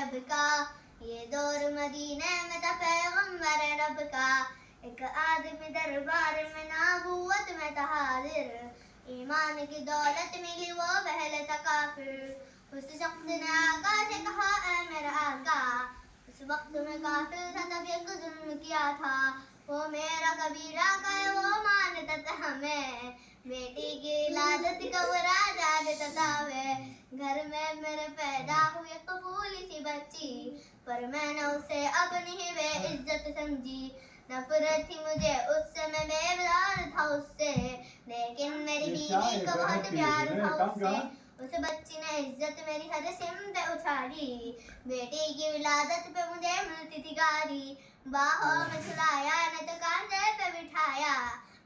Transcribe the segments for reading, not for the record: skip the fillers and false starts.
रब का, ये दौर मदीने में था पैगंबर रब का। एक आदमी दरबार में नबूवत में था हाजिर, ईमान की दौलत मिली वो पहले था काफिर। उस शख्स ने आका से कहा ऐ मेरा आका, उस वक्त में काफिर था तब एक जुल्म किया था, वो मेरा कबीरा का है वो मानता था हमें, बेटी की लादत का वो राजा देता था वे। घर में मेरे पैदा हुई कबूली सी बच्ची, पर मैंने उसे अपनी ही बेइज्जत समझी। नफरत थी मुझे उससे, मैं बेवदार था उससे, लेकिन मेरी बीवी को बहुत प्यार था उससे। उस बच्ची ने इज्जत मेरी हर सिमत उछाली, बेटी की विलादत पे मुझे मिलती थी गाली। बाहों में सुलाया न तो कांधे पे बिठाया,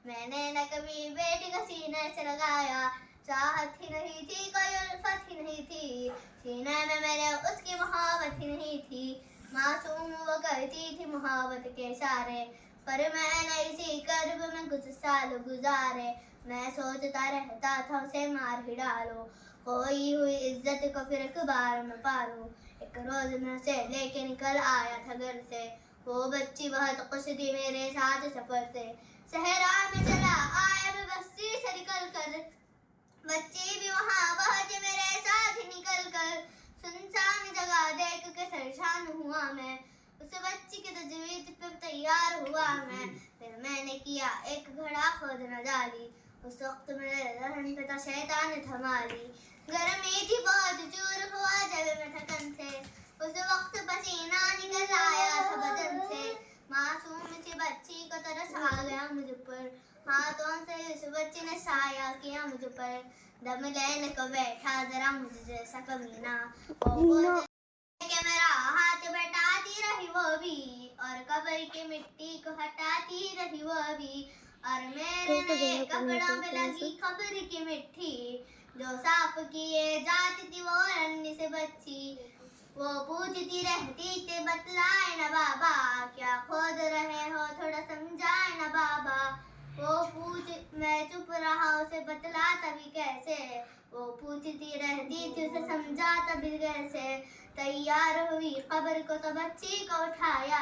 मैंने न कभी बेटी को सीने से लगाया। चाहत ही नहीं थी कोई उल्फत ही नहीं थी, सीने में मेरे उसकी मोहब्बत ही नहीं थी। मासूम वो करती थी मोहब्बत के इशारे, पर मैंने इसी कर्ब में कुछ साल गुजारे। मैं सोचता रहता था उसे मार ही डालो, खोई हुई इज्जत को फिर अखबार में पालो। एक रोज मैं उसे लेके निकल आया था घर से, वो बच्ची बहुत खुश थी मेरे साथ सफर से। सहरा में चला आया मैं बस्ती से निकल कर, बच्ची भी वहाँ पहुंचे मेरे साथ निकल कर। सुनसान जगह देख के परेशान हुआ मैं, उस बच्ची के तजवीज पे तैयार हुआ मैं। फिर मैंने किया एक घड़ा खोद न डाली, उस वक्त मेरे रहन पे था शैतान थमा ली। गर्मी थी बहुत चूर हुआ जब मैं थकन से, उस वक्त पसीना निकल आया था बदन से। मासूम सी बच्ची को तरस आ गया मुझ पर, हाथों से उस बच्ची ने साया किया मुझ पर। दम लेने को बैठा जरा मुझ जैसा कमीना, कि मेरा हाथ बटाती रही वो भी, और कब्र की मिट्टी को हटाती रही वो भी। और मेरे नए कपड़ों पे लगी कब्र की मिट्टी, जो साफ किए जाती थी वो रन्नी से बच्ची। वो पूछती रहती थी बतलाए न बाबा, क्या खोद रहे हो थोड़ा समझाए न बाबा। वो मैं चुप रहा उसे बतलाता भी कैसे, वो पूछती रहती थी उसे समझाता भी कैसे। तैयार हुई कब्र को तो बच्ची को उठाया,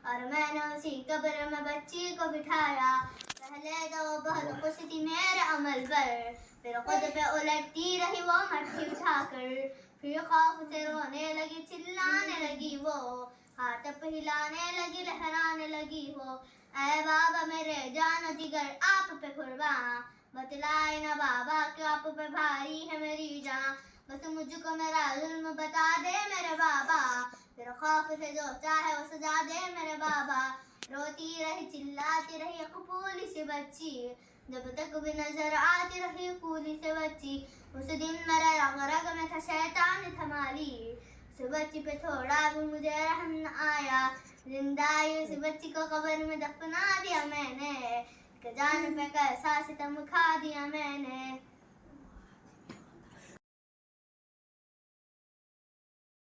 और मैंने उसी कब्र में बच्ची को बिठाया। पहले तो वो बहुत खुश थी मेरे अमल पर, फिर खुद पे उलटती रही वो मट्टी उठाकर। फिर खौफ से रोने लगी चिल्लाने लगी वो, हाथ पे हिलाने लगी लहराने लगी वो। ऐ बाबा मेरे जान जिगर आप पे कुर्बान, बतलाए ना बाबा कि आप पे भारी है मेरी जान, बस मुझको मेरा जुल्म बता दे मेरे बाबा, फिर खौफ से जो चाहे वो सजा दे मेरे बाबा। रोती रही चिल्लाती रही कपूली सी बच्ची, जब तक भी नजर आती रही कूली से बच्ची। उस दिन मेरे रग रग में था शैतान थमा ली, उस बच्ची पे थोड़ा भी मुझे रहम न आया। जिंदा ही उस बच्ची को कब्र में दफना दिया मैंने, जान पे कैसा सितम खा दिया मैंने।